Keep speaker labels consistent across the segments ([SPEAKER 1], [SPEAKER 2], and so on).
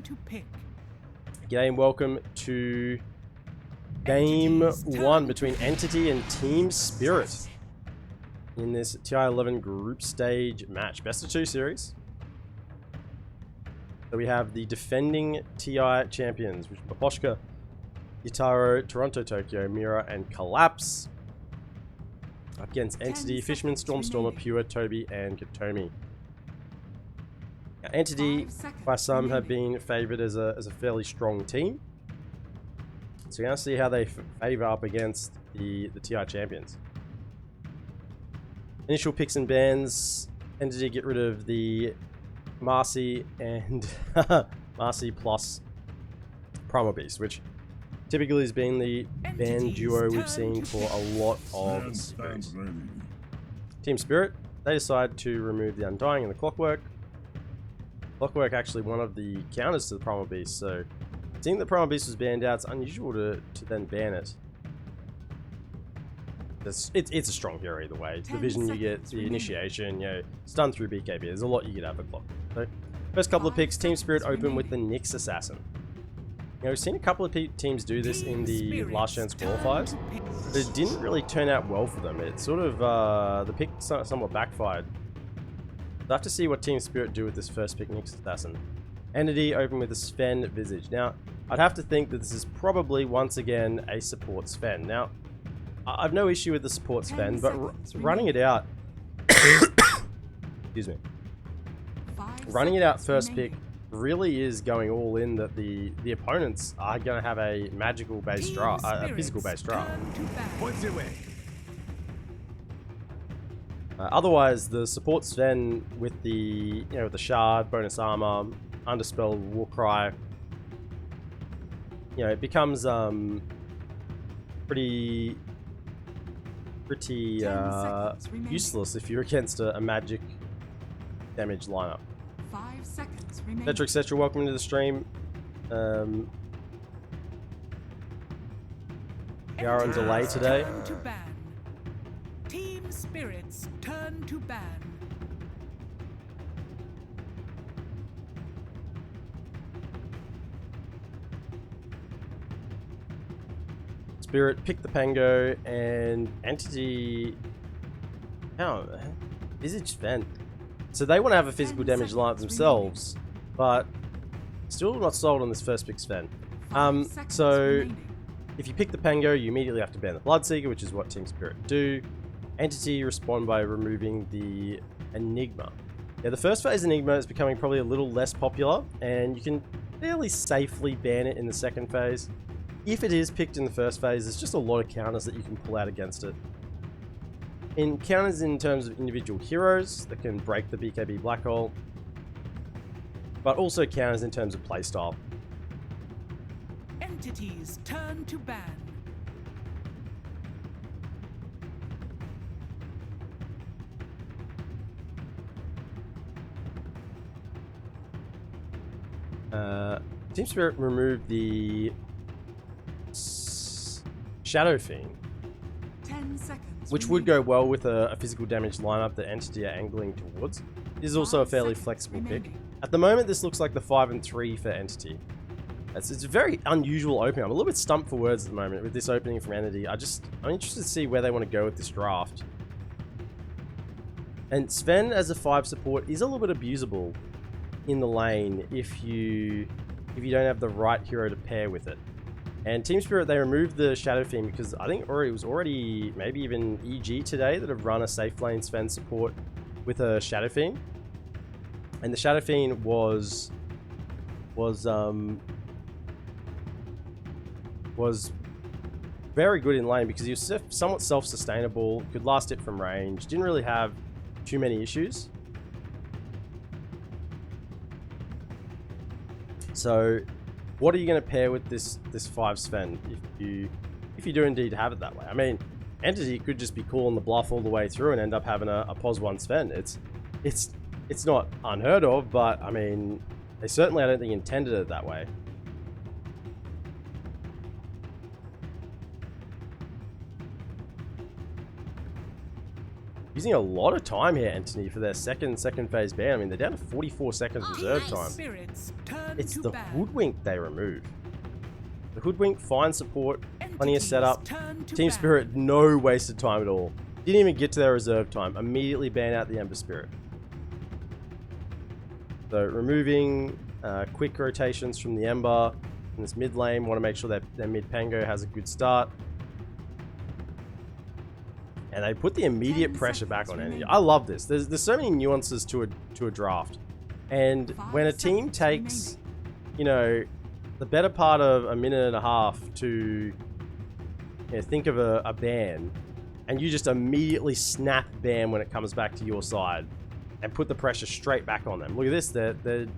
[SPEAKER 1] to pick.
[SPEAKER 2] G'day and welcome to Game 1 between Entity and TeamSpirit in this TI11 group stage match. Best of 2 series. So we have the defending TI champions, which are Poshka, Yataro, Toronto, Tokyo, Mira, and Collapse. Up against Entity, Fishman, Stormstormer, Pure, Toby, and Katomi. Now, Entity, by some, have been favoured as a fairly strong team. So we're going to see how they favour up against the TI champions. Initial picks and bans. Entity get rid of the Marcy and Marcy plus Primal Beast, which typically has been the ban duo we've seen for a lot of series. TeamSpirit, they decide to remove the Undying and the Clockwork. Clockwork actually one of the counters to the Primal Beast, so seeing that Primal Beast was banned out, it's unusual to then ban it. It's a strong hero either way. The vision you get, the initiation, you know, stun through BKB. There's a lot you get out of a Clock. So, first couple of picks, TeamSpirit open with the Nyx Assassin. You know, we've seen a couple of teams do this in the last chance qualifiers, but it didn't really turn out well for them. It sort of, the pick somewhat backfired. We'll have to see what TeamSpirit do with this first pick, Nyx Assassin. Entity open with a Sven Visage. Now, I'd have to think that this is probably, once again, a support Sven. Now, I've no issue with the support Sven, but running it out... excuse me. Running it out first pick really is going all in that the opponents are going to have a magical base draw, a physical base draw. Otherwise, the support Sven with the the shard, bonus armor, underspell, warcry, it becomes pretty useless if you're against a magic damage lineup.
[SPEAKER 1] 5 seconds remaining.
[SPEAKER 2] Etc. Welcome to the stream. We are on delay today.
[SPEAKER 1] Turn to ban. TeamSpirit's turn to ban.
[SPEAKER 2] Spirit, pick the Pango, and Entity... Oh, Visage Sven. So they want to have a physical damage lineup themselves, but still not sold on this first pick Sven. So if you pick the Pango, you immediately have to ban the Bloodseeker, which is what TeamSpirit do. Entity respond by removing the Enigma. Yeah, the first phase Enigma is becoming probably a little less popular, and you can fairly safely ban it in the second phase. If it is picked in the first phase, there's just a lot of counters that you can pull out against it. In counters in terms of individual heroes that can break the BKB black hole, but also counters in terms of playstyle.
[SPEAKER 1] Entities turn to ban.
[SPEAKER 2] TeamSpirit removed the Shadow Fiend,
[SPEAKER 1] 10 seconds
[SPEAKER 2] which would go well with a physical damage lineup that Entity are angling towards. This is also a fairly flexible pick. At the moment, this looks like the 5 and 3 for Entity. It's a very unusual opening. I'm a little bit stumped for words at the moment with this opening from Entity. I'm interested to see where they want to go with this draft. And Sven as a 5 support is a little bit abusable in the lane if you don't have the right hero to pair with it. And TeamSpirit, they removed the Shadow Fiend because I think it was already maybe even EG today that have run a safe lane Sven support with a Shadow Fiend. And the Shadow Fiend was very good in lane because he was somewhat self-sustainable, could last it from range, didn't really have too many issues. So what are you going to pair with this 5 Sven if you do indeed have it that way? I mean, Entity could just be calling the bluff all the way through and end up having a POS 1 Sven. It's not unheard of, but I mean, they certainly, I don't think, intended it that way. Using a lot of time here, Entity, for their second phase ban. I mean, they're down to 44 seconds reserve time.
[SPEAKER 1] Spirits turn
[SPEAKER 2] It's
[SPEAKER 1] to
[SPEAKER 2] the
[SPEAKER 1] ban.
[SPEAKER 2] Hoodwink they remove. The Hoodwink, fine support, plenty of
[SPEAKER 1] Entities
[SPEAKER 2] setup.
[SPEAKER 1] turn to
[SPEAKER 2] TeamSpirit,
[SPEAKER 1] ban.
[SPEAKER 2] no wasted time at all. Didn't even get to their reserve time. Immediately ban out the Ember Spirit. So removing quick rotations from the Ember in this mid lane. Want to make sure that their mid Pango has a good start. And they put the immediate pressure back on Energy. I love this. There's so many nuances to a draft. And when a team takes, you know, the better part of a minute and a half to, you know, think of a ban, and you just immediately snap ban when it comes back to your side and put the pressure straight back on them. Look at this. The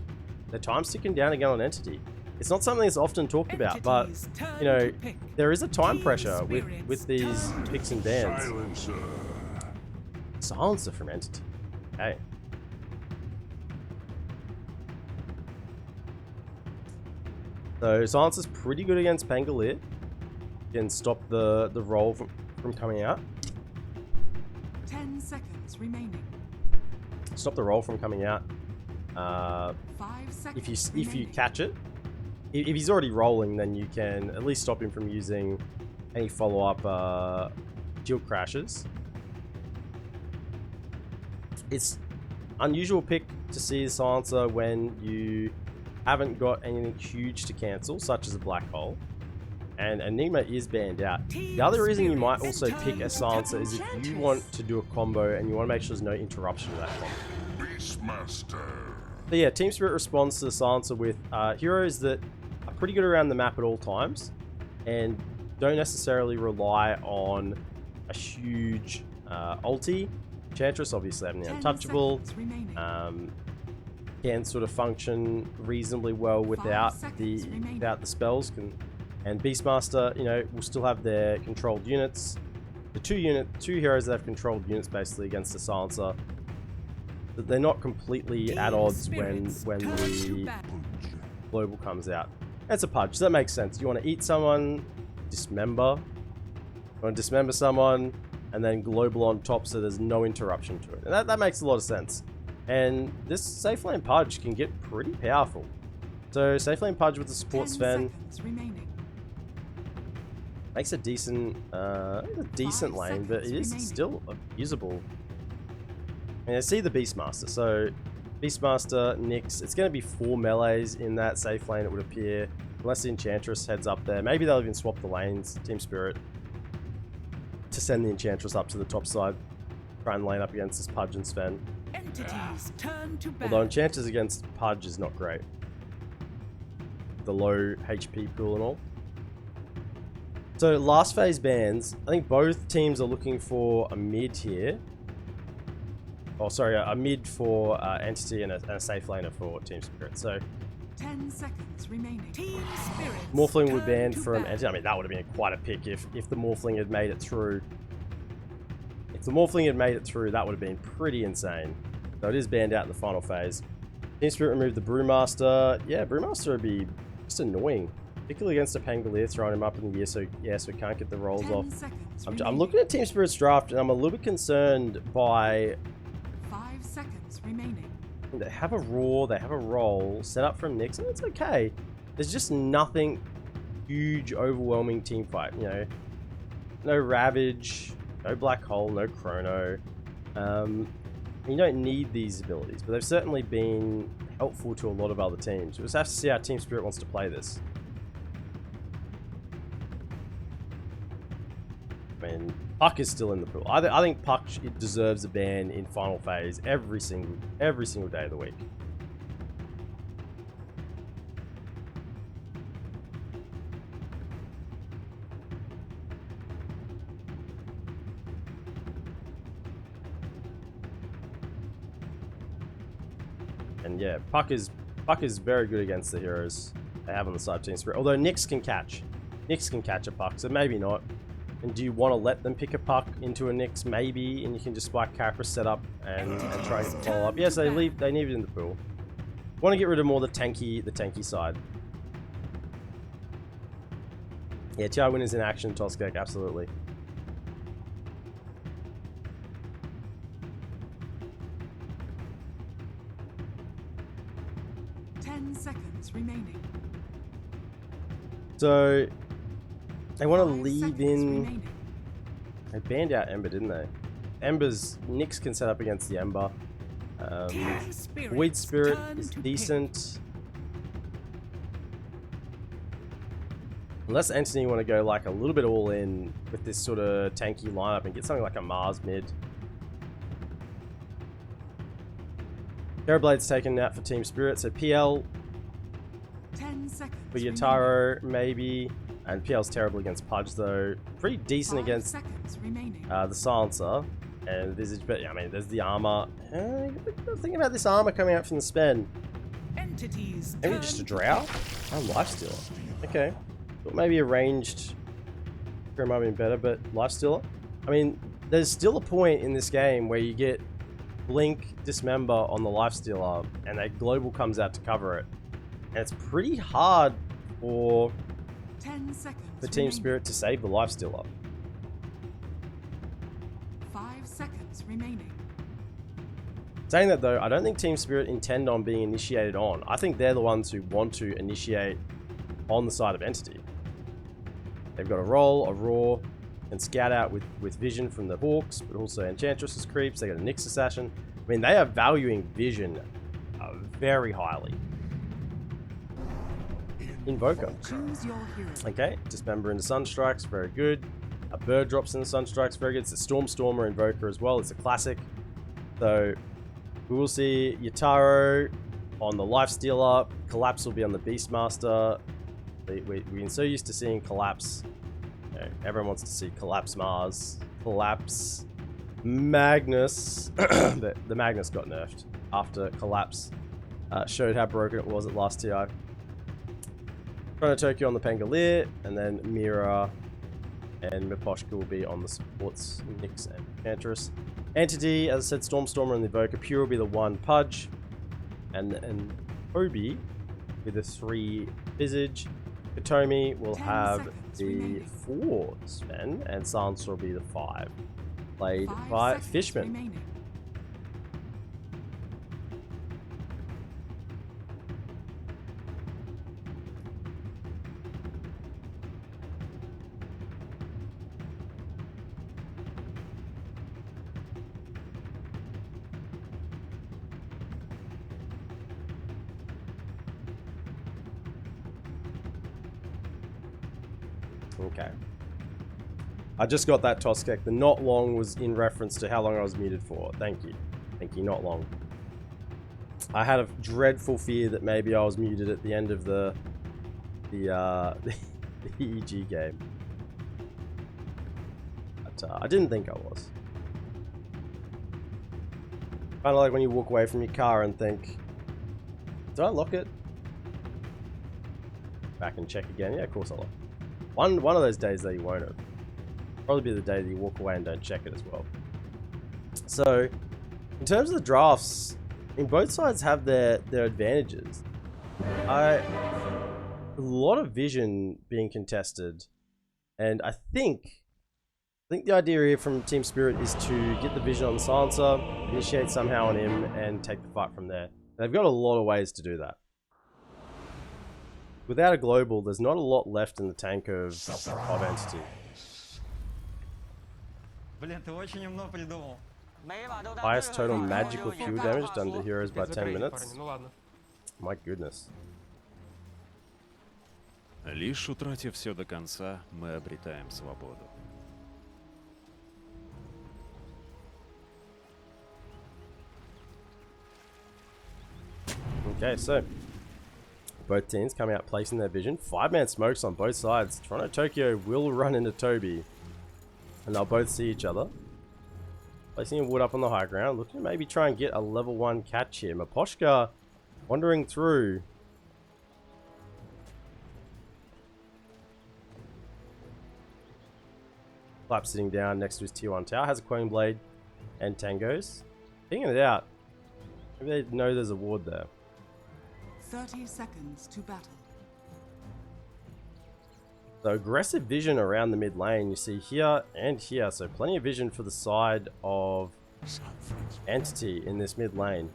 [SPEAKER 2] time's ticking down again on Entity. It's not something that's often talked about, but, you know, there is a time pressure with these picks and bans. Silencer from Entity. Okay. So Silencer's pretty good against Pangolier. Can stop the roll from coming out.
[SPEAKER 1] 10 seconds remaining.
[SPEAKER 2] Stop the roll from coming out.
[SPEAKER 1] 5 seconds
[SPEAKER 2] If you catch it. If he's already rolling, then you can at least stop him from using any follow-up shield crashes. It's unusual pick to see the Silencer when you haven't got anything huge to cancel, such as a black hole. And Enigma is banned out. The other reason you might also pick a Silencer is if you want to do a combo and you want to make sure there's no interruption to that combo.
[SPEAKER 3] Beastmaster.
[SPEAKER 2] So yeah, TeamSpirit responds to the Silencer with heroes that are pretty good around the map at all times and don't necessarily rely on a huge ulti. Enchantress, obviously having the untouchable, can sort of function reasonably well without the spells. And Beastmaster, you know, will still have their controlled units. The two heroes that have controlled units basically against the Silencer. They're not completely at odds when the global comes out. That's a pudge. So that makes sense. You want to eat someone, dismember. You want to dismember someone, and then global on top so there's no interruption to it. And that makes a lot of sense. And this safe lane pudge can get pretty powerful. So safe lane pudge with the support Sven makes a decent lane, but it is still usable. And I see the Beastmaster. So Beastmaster, Nyx, it's going to be 4 melees in that safe lane, it would appear. Unless the Enchantress heads up there. Maybe they'll even swap the lanes, TeamSpirit, to send the Enchantress up to the top side. Try and lane up against this Pudge and Sven.
[SPEAKER 1] Entities turn to ban.
[SPEAKER 2] Although Enchantress against Pudge is not great. The low HP pool and all. So last phase bans, I think both teams are looking for a mid here. Oh, sorry, a mid for Entity and a safe laner for TeamSpirit. So
[SPEAKER 1] 10 seconds remaining. TeamSpirit.
[SPEAKER 2] Morphling would ban from Entity. I mean, that would have been quite a pick if the Morphling had made it through. If the Morphling had made it through, that would have been pretty insane. So it is banned out in the final phase. TeamSpirit removed the Brewmaster. Yeah, Brewmaster would be just annoying. Particularly against a Pangolier, throwing him up in the air so we can't get the rolls off. I'm looking at TeamSpirit's draft and I'm a little bit concerned by...
[SPEAKER 1] 5 seconds remaining.
[SPEAKER 2] They have a Roar, they have a roll set up from Nyx, and it's okay. There's just nothing huge, overwhelming team fight, you know. No Ravage, no Black Hole, no Chrono. You don't need these abilities, but they've certainly been helpful to a lot of other teams. We'll just have to see how TeamSpirit wants to play this. I mean, Puck is still in the pool. I think Puck deserves a ban in final phase every single day of the week. And yeah, Puck is very good against the heroes they have on the side of TeamSpirit. Although Nyx can catch a Puck, so maybe not. And do you want to let them pick a Puck into a Nyx? Maybe, and you can just spike Carapace set up and try and follow up. Yes, they leave it in the pool. Want to get rid of more the tanky side. Yeah, TI11 is in action, Toskek, absolutely. So they want to
[SPEAKER 1] 5
[SPEAKER 2] leave
[SPEAKER 1] seconds
[SPEAKER 2] in.
[SPEAKER 1] remaining.
[SPEAKER 2] They banned out Ember, didn't they? Ember's Nyx can set up against the Ember.
[SPEAKER 1] TeamSpirit's
[SPEAKER 2] Void Spirit
[SPEAKER 1] turn
[SPEAKER 2] is
[SPEAKER 1] to pick.
[SPEAKER 2] decent. Unless Anthony want to go like a little bit all in with this sort of tanky lineup and get something like a Mars mid. Terrorblade's taken out for TeamSpirit, so PL
[SPEAKER 1] 10 seconds
[SPEAKER 2] for
[SPEAKER 1] remaining.
[SPEAKER 2] Yataro maybe. And PL's terrible against Pudge though. Pretty decent
[SPEAKER 1] 5
[SPEAKER 2] against
[SPEAKER 1] seconds remaining.
[SPEAKER 2] the Silencer and Visage, but yeah, I mean, there's the armor. Thinking about this armor coming out from the Spen.
[SPEAKER 1] Entities.
[SPEAKER 2] Maybe just a Drow? Oh, Lifestealer. Okay. Thought maybe a ranged Grim might have been better, but Lifestealer? I mean, there's still a point in this game where you get Blink, Dismember on the Lifestealer, and a Global comes out to cover it. And it's pretty hard for
[SPEAKER 1] 10 seconds
[SPEAKER 2] the
[SPEAKER 1] remaining.
[SPEAKER 2] TeamSpirit to save the Lifestealer.
[SPEAKER 1] 5 seconds remaining.
[SPEAKER 2] Saying that though, I don't think TeamSpirit intend on being initiated on. I think they're the ones who want to initiate on the side of Entity. They've got a roll, a roar, and scout out with Vision from the Hawks, but also Enchantress's creeps. They got a Nyx Assassin. I mean, they are valuing Vision very highly. Invoker.
[SPEAKER 1] Choose your hero.
[SPEAKER 2] Okay, Dismember into Sunstrikes, very good. A Bird drops into Sunstrikes, very good. It's a Stormer Invoker as well. It's a classic. So we will see Yataro on the Lifestealer. Collapse will be on the Beastmaster. We've been so used to seeing Collapse. You know, everyone wants to see Collapse Mars. Collapse Magnus. But the Magnus got nerfed after Collapse showed how broken it was at last TI. Chrono Tokyo on the Pangolier, and then Mira and Miposhka will be on the supports, Nyx and Enchantress. Entity, as I said, Stormer and the Evoker. Pure will be the 1 Pudge, and Obi with the 3 Visage. Katomi will
[SPEAKER 1] 10
[SPEAKER 2] have
[SPEAKER 1] seconds
[SPEAKER 2] the
[SPEAKER 1] remaining.
[SPEAKER 2] 4 Sven, and Silencer will be the 5. Played
[SPEAKER 1] 5
[SPEAKER 2] by
[SPEAKER 1] seconds
[SPEAKER 2] Fishman.
[SPEAKER 1] remaining.
[SPEAKER 2] Okay. I just got that Toskek. The not long was in reference to how long I was muted for. Thank you. Thank you, not long. I had a dreadful fear that maybe I was muted at the end of the EEG game. But I didn't think I was. Kind of like when you walk away from your car and think, did I lock it? Back and check again. Yeah, of course I locked it. One of those days that you won't have. Probably be the day that you walk away and don't check it as well. So, in terms of the drafts, both sides have their advantages. A lot of Vision being contested, and I think the idea here from TeamSpirit is to get the Vision on the Silencer, initiate somehow on him, and take the fight from there. They've got a lot of ways to do that. Without a global, there's not a lot left in the tank of Entity. Highest total magical fuel damage done to heroes by 10 minutes. My goodness.
[SPEAKER 3] Лишь утратив все до конца, мы обретаем свободу.
[SPEAKER 2] Okay, so both teams coming out placing their Vision. 5-man smokes on both sides. Toronto Tokyo will run into Toby, and they'll both see each other. Placing a wood up on the high ground, looking to maybe try and get a level 1 catch here. Miposhka wandering through. Clap sitting down next to his tier 1 tower. Has a Queen Blade and Tangos. Pinging it out. Maybe they know there's a ward there.
[SPEAKER 1] 30 seconds to battle.
[SPEAKER 2] So aggressive Vision around the mid lane. You see here and here. So plenty of Vision for the side of Entity in this mid lane.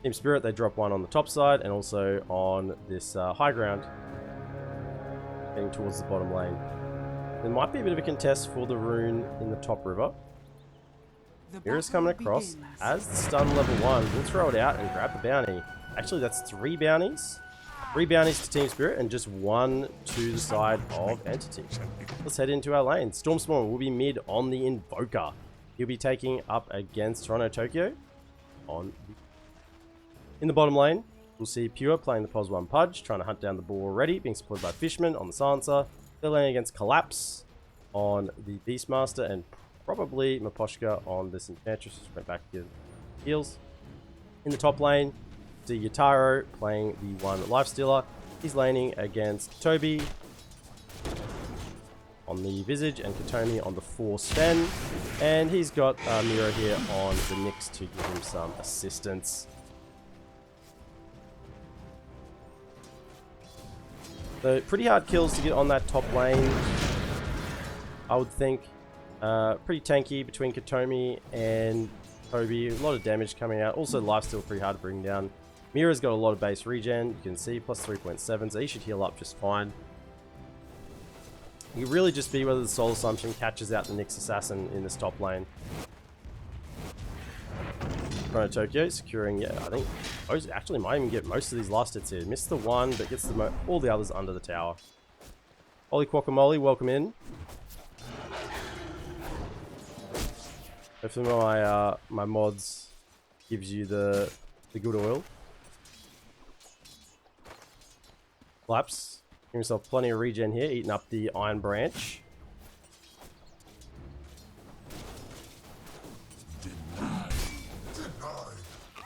[SPEAKER 2] TeamSpirit, they drop one on the top side and also on this high ground, heading towards the bottom lane. There might be a bit of a contest for the rune in the top river. Mira's coming across as the stun level 1. We'll throw it out and grab the bounty. Actually, that's 3 bounties. 3 bounties to TeamSpirit and just 1 to the side of Entity. Let's head into our lane. Stormstorm will be mid on the Invoker. He'll be taking up against Toronto Tokyo. In the bottom lane, we'll see Pure playing the Pos 1 Pudge, trying to hunt down the ball already, being supported by Fishman on the Silencer. They're laying against Collapse on the Beastmaster and probably Maposhka on this Enchantress. Just went back to heals. In the top lane, see Yataro playing the 1 Lifestealer. He's laning against Toby on the Visage and Katomi on the 4 Sven. And he's got Miro here on the Nyx to give him some assistance. So pretty hard kills to get on that top lane, I would think. Pretty tanky between Katomi and Toby. A lot of damage coming out. Also, life's still pretty hard to bring down. Mira's got a lot of base regen. You can see plus 3.7, so he should heal up just fine. You really just be whether the Soul Assumption catches out the Nyx Assassin in this top lane. Toronto Tokyo securing, yeah, I think actually might even get most of these last hits here. Missed the one, but gets all the others under the tower. Holy Guacamole, welcome in. Hopefully my mods gives you the good oil. Collapse, give himself plenty of regen here, eating up the Iron Branch.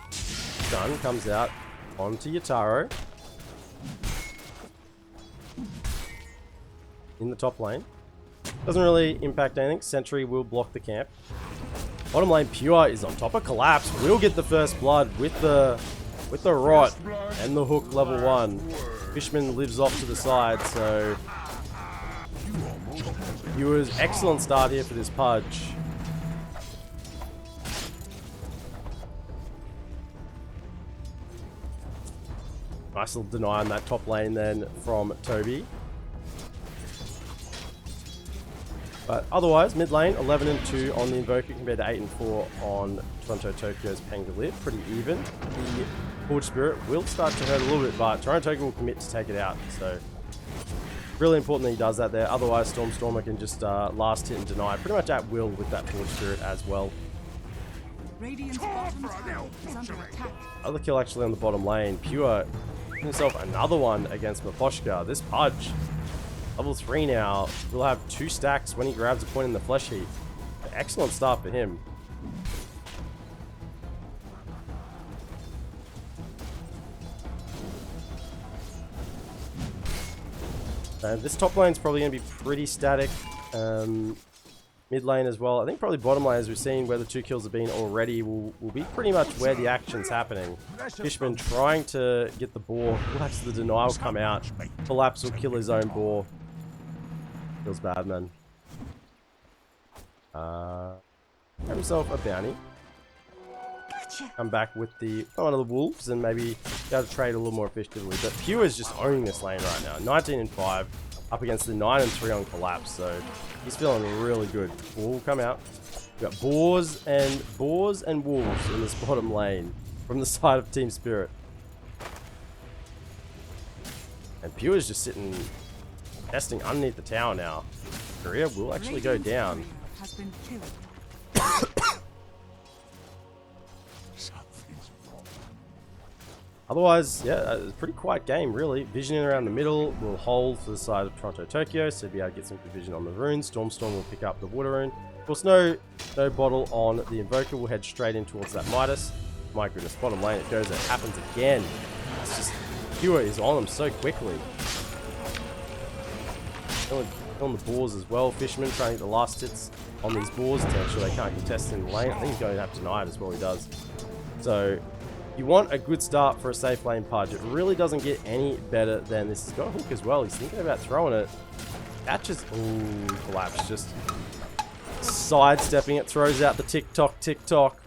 [SPEAKER 2] Stun comes out onto Yataro in the top lane. Doesn't really impact anything. Sentry will block the camp. Bottom lane, Pure is on top of Collapse. Will get the first blood with the rot and the hook level 1. Fishman lives off to the side, so he was excellent start here for this Pudge. Nice little deny on that top lane then from Toby. But otherwise, mid lane, 11 and 2 on the Invoker compared to 8 and 4 on Toronto Tokyo's Pangolier. Pretty even. The Forge Spirit will start to hurt a little bit, but Toronto Tokyo will commit to take it out. So, really important that he does that there. Otherwise, Stormstormer can just last hit and deny pretty much at will with that Forge Spirit as well.
[SPEAKER 1] Radiant's bottom tower is under attack.
[SPEAKER 2] Other kill actually on the bottom lane. Pure himself another one against Maposhka. This Pudge, level 3 now, will have 2 stacks when he grabs a point in the flesh heap. Excellent start for him. This top lane is probably going to be pretty static. Mid lane as well. I think probably bottom lane, as we've seen where the 2 kills have been already, will be pretty much where the action's happening. Fishman trying to get the boar. Watch the denial come out. Collapse will kill his own boar. Feels bad, man. Have himself a bounty. Come back with one of the wolves and maybe be able to trade a little more efficiently. But Pure is just owning this lane right now. 19 and 5 up against the 9 and 3 on Collapse. So he's feeling really good. Boar will come out. We've got boars and wolves in this bottom lane from the side of TeamSpirit. And Pure is just sitting, nesting underneath the tower now. Korea will actually go down.
[SPEAKER 1] Has been killed.
[SPEAKER 2] Otherwise, yeah, it's a pretty quiet game, really. Visioning around the middle will hold for the side of Toronto Tokyo, so be able to get some good vision on the runes. Stormstorm will pick up the water rune. Of course, no bottle on the Invoker. We'll head straight in towards that Midas. My goodness, bottom lane it goes. It happens again. It's just, Pure is on them so quickly. On the boars as well. Fisherman trying to get the last hits on these boars to make sure they can't contest in the lane. I think he's going to have denied as well, he does. So, you want a good start for a safe lane Pudge. It really doesn't get any better than this. He's got a hook as well. He's thinking about throwing it. Catches. Ooh, Collapse. Just sidestepping it. Throws out the tick-tock.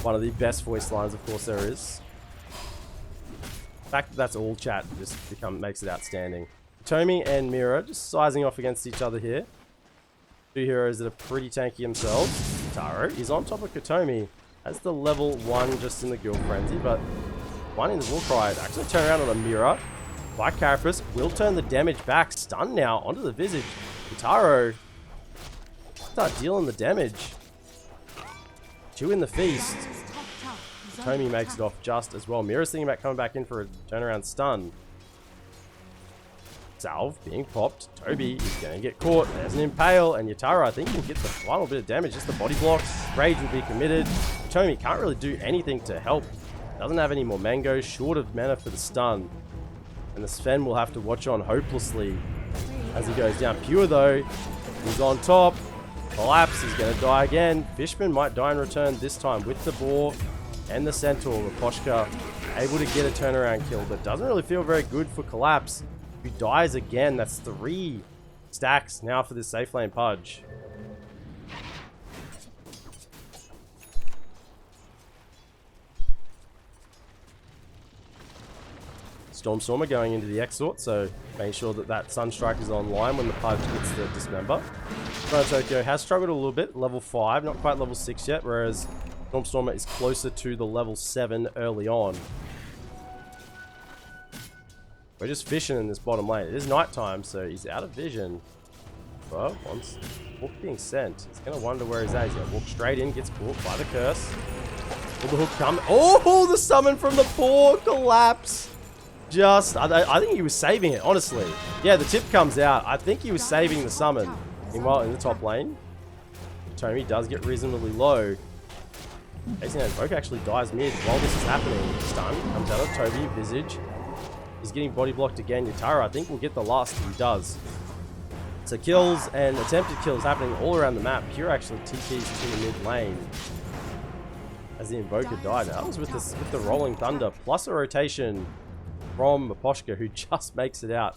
[SPEAKER 2] One of the best voice lines, of course, there is. The fact that that's all chat just makes it outstanding. Tomi and Mira just sizing off against each other here. Two heroes that are pretty tanky themselves. Taro is on top of Kotomi as the level 1 just in the guild frenzy, but one in the Warcry actually turn around on a Mira. Black Carapace will turn the damage back. Stun now onto the Visage. Taro start dealing the damage. Two in the feast. Tomi makes it off just as well. Mira's thinking about coming back in for a turnaround stun. Salve being popped. Toby is going to get caught. There's an impale, and Yatara, I think, can get the final bit of damage. Just the body blocks. Rage will be committed. Tomi can't really do anything to help. Doesn't have any more mango, short of mana for the stun. And the Sven will have to watch on hopelessly as he goes down. Pure, though, he's on top. Collapse is going to die again. Fishman might die in return this time with the boar and the centaur. Raposhka able to get a turnaround kill, but doesn't really feel very good for Collapse, who dies again. That's 3 stacks now for this safe lane Pudge. Stormstormer going into the Exort, so making sure that that Sunstrike is online when the Pudge gets the Dismember. Chrono Tokyo has struggled a little bit, level 5, not quite level 6 yet, whereas Stormstormer is closer to the level 7 early on. We're just fishing in this bottom lane. It is nighttime, so he's out of vision. Well, once Hook being sent, he's going to wonder where he's at. He's going to walk straight in, gets caught by the curse. Will the hook come? Oh, the summon from the poor Collapse. Just, I think he was saving it, honestly. Yeah, the tip comes out. I think he was saving the summon. Meanwhile, in the top lane, Tomi does get reasonably low. Facing that Invoke actually dies mid while this is happening. Stun comes out of Toby, Visage. He's getting body blocked again. Yatara, I think, will get the last. He does. So kills and attempted kills happening all around the map. Pure actually TPs to the mid lane as the Invoker died. Now, that was with the Rolling Thunder plus a rotation from Maposhka, who just makes it out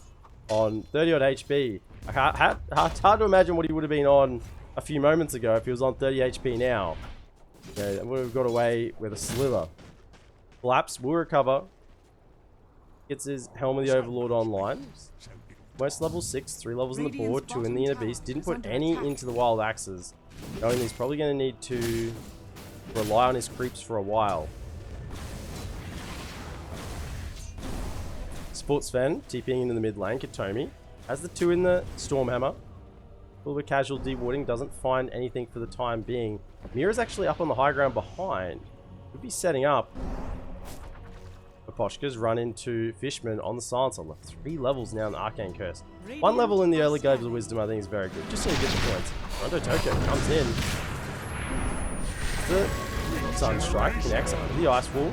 [SPEAKER 2] on 30 odd HP. It's hard to imagine what he would have been on a few moments ago if he was on 30 HP now. Yeah, would have got away with a sliver. Collapse will recover. Gets his Helm of the Overlord online. Most level 6, 3 levels on the board, 2 in the Inner Beast. Didn't put any into the Wild Axes. Knowing he's probably going to need to rely on his creeps for a while. Sports Sven, TPing into the mid lane. Kotomi has the 2 in the Stormhammer. A little bit casual dewarding, doesn't find anything for the time being. Mira's actually up on the high ground behind. Could be setting up. Maposhka's run into Fishman on the Silencer. 3 levels now in the Arcane Curse. 1 level in the early Globes of Wisdom I think is very good. Just so you get the points. Rondo Tokyo comes in. The Sunstrike connects under the Ice Wall.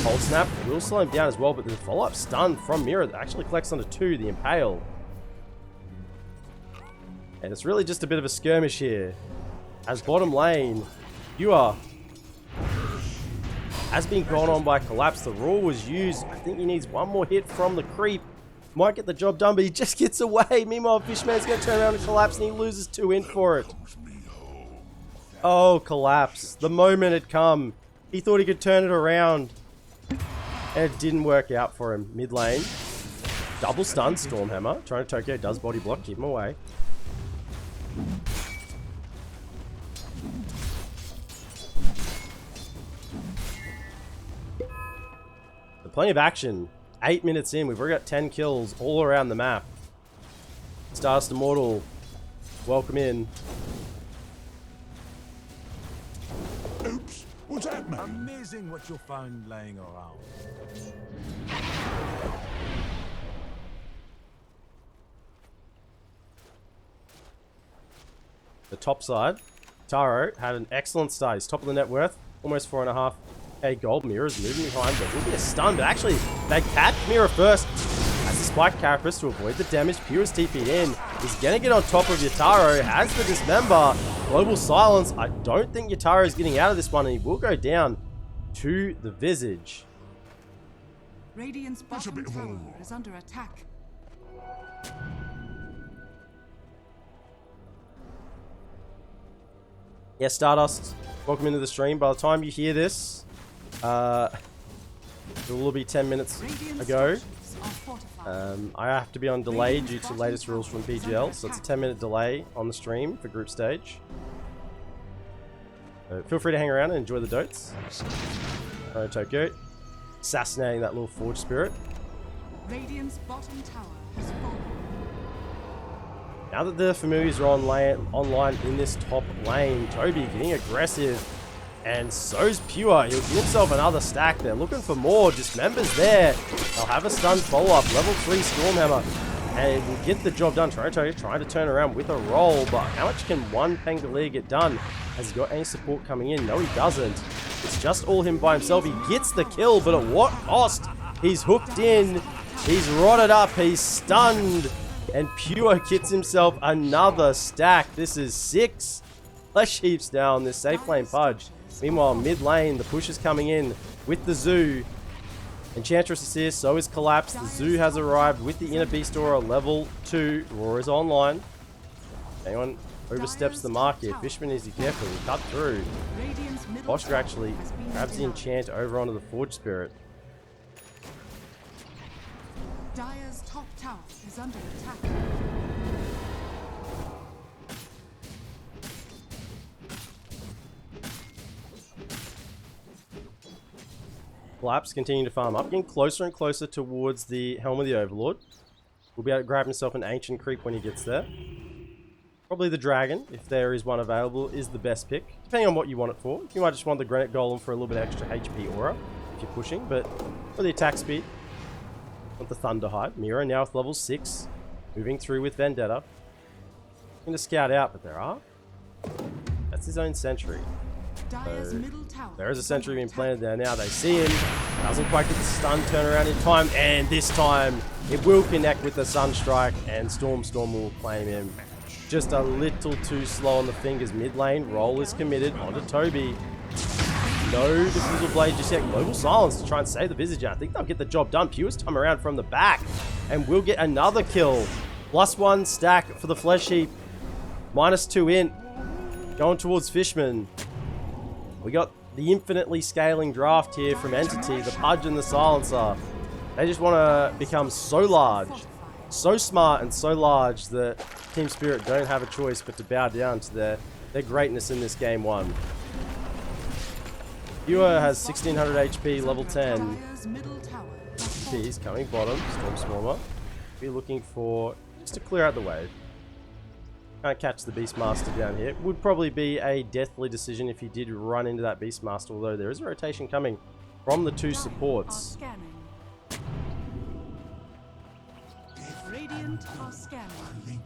[SPEAKER 2] Cold Snap will slow him down as well, but the follow-up stun from Mira that actually collects onto 2, the Impale. And it's really just a bit of a skirmish here. As bottom lane, has been gone on by Collapse. The Roar was used. I think he needs one more hit from the creep. Might get the job done, but he just gets away. Meanwhile, Fishman's going to turn around and Collapse, and he loses 2 in for it. Oh, Collapse. The moment had come. He thought he could turn it around. And it didn't work out for him. Mid lane. Double stun, Stormhammer. Chrono Tokyo does body block, keep him away. Plenty of action. 8 minutes in, we've already got 10 kills all around the map. Stardust Immortal, welcome in.
[SPEAKER 4] Oops, what's that, man?
[SPEAKER 5] Amazing what you'll find laying around.
[SPEAKER 2] The top side, Taro had an excellent start. He's top of the net worth, almost 4.5k gold. Mira's moving behind, but will be a stun. But actually, they catch Mira first. As the Spike Carapace to avoid the damage, Pura's TP'd in. He's going to get on top of Yataro, has the Dismember. Global Silence. I don't think Yataro is getting out of this one, and he will go down to the Visage.
[SPEAKER 1] Radiant's bottom tower is under attack.
[SPEAKER 2] Yeah, Stardust, welcome into the stream. By the time you hear this, it will be 10 minutes ago. I have to be on delay due to latest rules from PGL, so it's a 10-minute delay on the stream for group stage. So feel free to hang around and enjoy the dotes. Tokyo, assassinating that little Forge Spirit.
[SPEAKER 1] Radiant's bottom tower has fallen.
[SPEAKER 2] Now that the familiars are online in this top lane, Toby getting aggressive, and so's Pure. He'll give himself another stack. They're looking for more. Dismembers there. They'll have a stun follow-up. Level 3 Stormhammer. And it will get the job done. Toronto trying to turn around with a roll, but how much can one Pangolier get done? Has he got any support coming in? No, he doesn't. It's just all him by himself. He gets the kill, but at what cost? He's hooked in. He's rotted up. He's stunned. And Pure gets himself another stack. This is 6 flesh heaps down this safe lane Pudge. Meanwhile, mid lane, the push is coming in with the Zoo. Enchantress assist, so is Collapse. The Zoo has arrived with the Inner Beast Aura level 2. Roar is online. Anyone oversteps the mark here. Fishman needs to be careful. He cut through. Boschker actually grabs the enchant over onto the Forge Spirit.
[SPEAKER 1] Dire's top tower is under attack.
[SPEAKER 2] Collapse continue to farm up, getting closer and closer towards the Helm of the Overlord. We'll be able to grab himself an Ancient Creep when he gets there. Probably the Dragon, if there is one available, is the best pick, depending on what you want it for. You might just want the Granite Golem for a little bit extra HP aura, if you're pushing, but for the attack speed, want the Thunderhide. Mira now with level 6, moving through with Vendetta. Going to scout out, but there are. That's his own sentry.
[SPEAKER 1] Dire's middle tower.
[SPEAKER 2] There is a sentry being planted there now. They see him. Doesn't quite get the stun turnaround in time. And this time, it will connect with the Sunstrike. And Storm will claim him. Just a little too slow on the fingers. Mid lane, roll is committed onto Toby. No Diffusal Blade just yet. Global Silence to try and save the Visager. I think they'll get the job done. Pure's come around from the back. And we'll get another kill. +1 stack for the Flesh Heap. -2 int. Going towards Fishman. We got the infinitely scaling draft here from Entity, the Pudge and the Silencer. They just want to become so large, so smart and so large that TeamSpirit don't have a choice but to bow down to their greatness in this game 1. Pure has 1600 HP, level 10. He's coming bottom, Storm Swarmer. Be looking for, just to clear out the wave. Can't catch the Beastmaster down here. Would probably be a deathly decision if he did run into that Beastmaster, although there is a rotation coming from the 2 supports.
[SPEAKER 1] Radiant are scanning.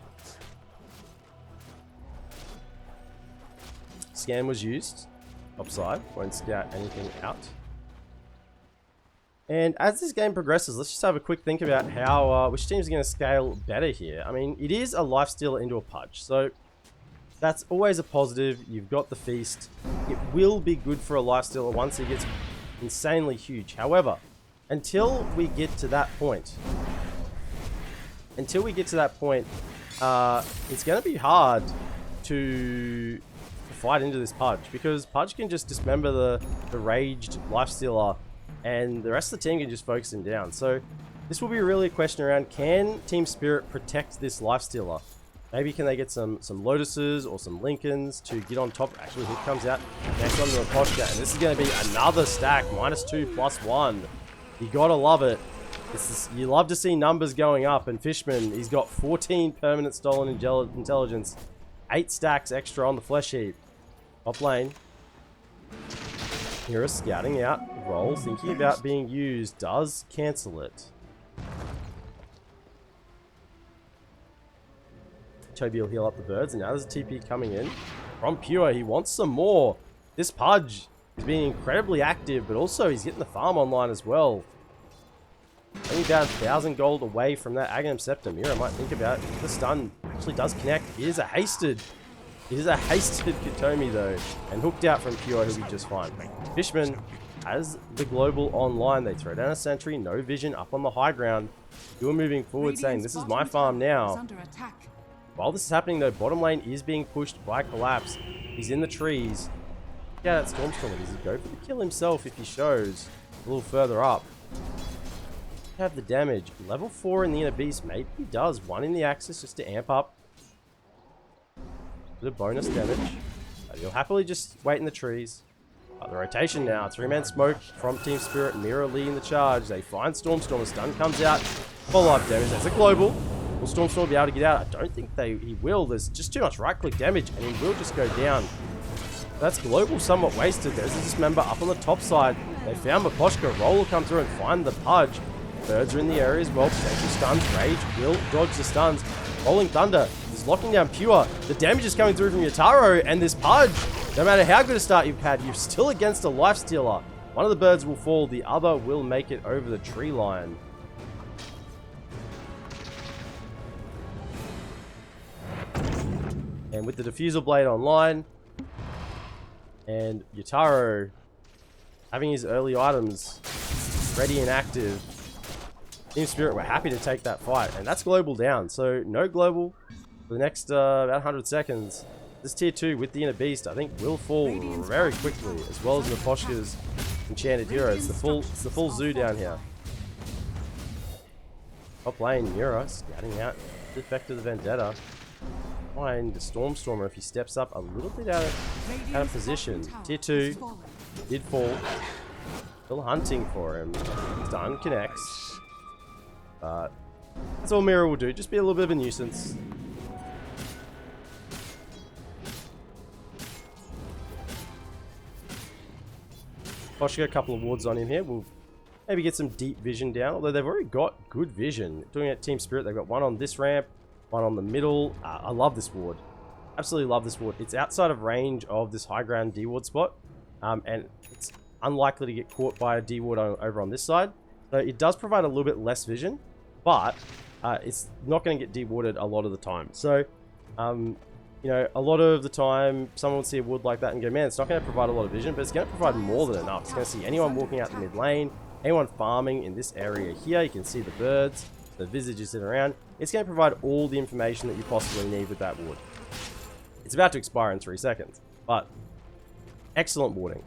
[SPEAKER 2] Scan was used. Upside. Won't scout anything out. And as this game progresses, let's just have a quick think about how which teams are going to scale better here. I mean, it is a lifestealer into a Pudge, so that's always a positive. You've got the Feast. It will be good for a lifestealer once it gets insanely huge. However, until we get to that point, it's going to be hard to fight into this Pudge, because Pudge can just dismember the raged lifestealer, and the rest of the team can just focus him down. So this will be really a question around, can TeamSpirit protect this lifestealer? Maybe can they get some Lotuses or some Lincolns to get on top? Actually, here comes out next on the Raposhka, and this is going to be another stack, -2 +1. You gotta love it. You love to see numbers going up, and Fishman, he's got 14 permanent stolen intelligence, 8 stacks extra on the Flesh Heap. Top lane. Here is scouting out. Roll, thinking about being used, does cancel it. Toby will heal up the birds, and now there's a TP coming in from Pure. He wants some more. This Pudge is being incredibly active, but also he's getting the farm online as well. Only about 1,000 gold away from that Aghanim Scepter. Mira might think about it. The stun actually does connect. It is a hasted Katomi though, and hooked out from Pure, who'll be just fine. Fishman has the global online. They throw down a sentry, no vision, up on the high ground. Pure moving forward, saying, this is my farm now. While this is happening though, bottom lane is being pushed by Collapse. He's in the trees. Yeah, that Stormstormer. Does he go for the kill himself if he shows a little further up? Have the damage. Level 4 in the Inner Beast. Maybe he does. 1 in the Axis just to amp up. Bit of bonus damage. But he'll happily just wait in the trees. The rotation now. 3-man smoke from TeamSpirit. Mira leading the charge. They find Stormstormer. Stun comes out. Follow-up damage. There's a global. Will Stormstormer be able to get out? I don't think he will. There's just too much right-click damage, and he will just go down. That's global somewhat wasted. There's a Dismember up on the top side. They found Maposhka. Roll will come through and find the Pudge. Birds are in the area as well. Potential stuns. Rage will dodge the stuns. Rolling Thunder is locking down Pure. The damage is coming through from Yataro, and this Pudge, no matter how good a start you've had, you're still against a Lifestealer. One of the birds will fall. The other will make it over the tree line. And with the Diffusal Blade online, and Yataro having his early items ready and active, TeamSpirit were happy to take that fight. And that's global down. So no global for the next about 100 seconds. This tier 2 with the Inner Beast, I think, will fall very quickly, as well as Naposhka's Enchanted Hero. It's the full zoo down here. Top lane, Mira scouting out the effect of the Vendetta. Find the Stormstormer if he steps up a little bit out of position. Tier 2 did fall. Still hunting for him. Stun connects. But that's all Mira will do. Just be a little bit of a nuisance. Poshka, a couple of wards on him here. We'll maybe get some deep vision down. Although they've already got good vision. Doing it at TeamSpirit, they've got one on this ramp. One on the middle. I love this ward. Absolutely love this ward. It's outside of range of this high ground D ward spot. And it's unlikely to get caught by a D ward over on this side. So it does provide a little bit less vision. But it's not going to get D warded a lot of the time. So, you know, a lot of the time someone would see a ward like that and go, man, it's not going to provide a lot of vision. But it's going to provide more than enough. It's going to see anyone walking out the mid lane. Anyone farming in this area here. You can see the birds. The visages sitting around. It's going to provide all the information that you possibly need with that ward. It's about to expire in 3 seconds, but excellent warding.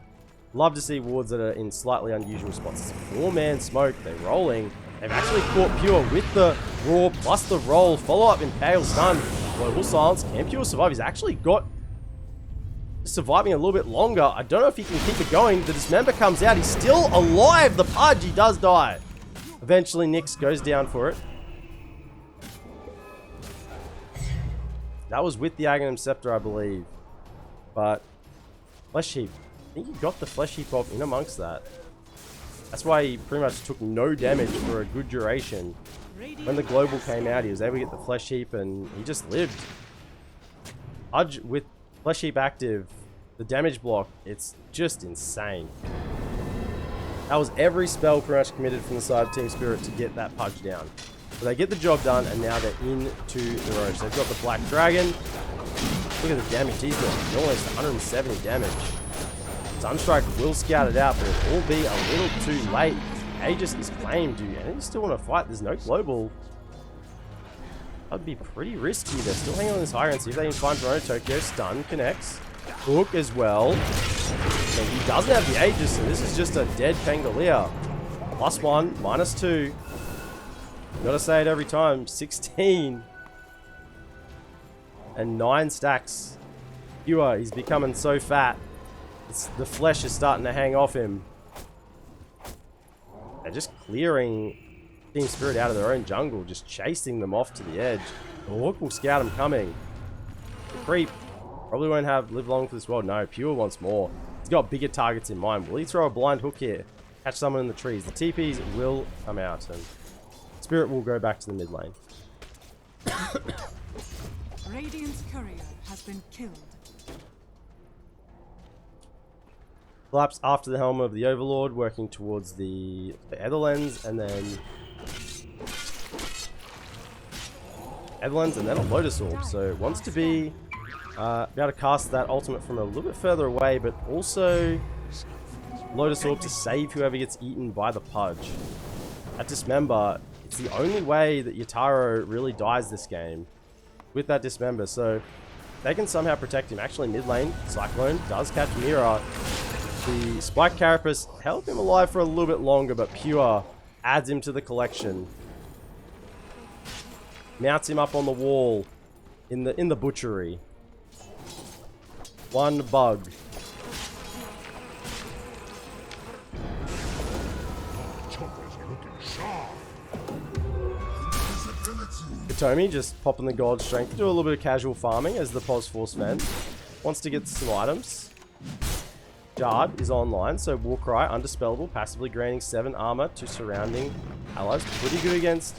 [SPEAKER 2] Love to see wards that are in slightly unusual spots. It's a 4-man smoke. They're rolling. They've actually caught Pure with the Roar plus the roll. Follow up Impale Stun. Global Silence. Can Pure survive? He's actually got surviving a little bit longer. I don't know if he can keep it going. The Dismember comes out. He's still alive. The Pudge, he does die. Eventually, Nyx goes down for it. That was with the Aghanim Scepter, I believe. But Flesh Heap. I think he got the Flesh Heap off in amongst that. That's why he pretty much took no damage for a good duration. When the global came out, he was able to get the Flesh Heap and he just lived. Pudge with Flesh Heap active, the damage block, it's just insane. That was every spell pretty much committed from the side of TeamSpirit to get that Pudge down. So they get the job done, and now they're into the road. So they've got the Black Dragon. Look at the damage he's doing. Almost 170 damage. Sunstrike will scout it out, but it will be a little too late. Aegis is claimed, dude, and they still want to fight. There's no global. That'd be pretty risky. They're still hanging on this high ground. See if they can find Toronto Tokyo. Stun connects. Hook as well. And he doesn't have the Aegis, so this is just a dead Pangolier. +1, -2. Gotta say it every time. 16. And 9 stacks. Pure, he's becoming so fat. The flesh is starting to hang off him. They're just clearing TeamSpirit out of their own jungle, just chasing them off to the edge. The Hawk will scout him coming. The Creep probably won't live long for this world. No, Pure wants more. He's got bigger targets in mind. Will he throw a blind hook here? Catch someone in the trees. The TPs will come out and Spirit will go back to the mid lane.
[SPEAKER 1] Radiant's courier has been killed.
[SPEAKER 2] Collapse after the helm of the Overlord, working towards the Etherlens, and then Etherlens, and then a Lotus Orb. So wants to be able to cast that ultimate from a little bit further away, but also Lotus Orb to save whoever gets eaten by the Pudge. At Dismember, it's the only way that Yataro really dies this game. with that Dismember. So they can somehow protect him. Actually, mid lane, Cyclone does catch Mira. The Spike Carapace held him alive for a little bit longer, but Pure adds him to the collection. Mounts him up on the wall in the butchery. One bug. Katomi just popping the gold strength, do a little bit of casual farming as the Pos Force Ven. Wants to get some items. Guard is online, so Warcry, Undispellable, passively granting 7 armor to surrounding allies. Pretty good against,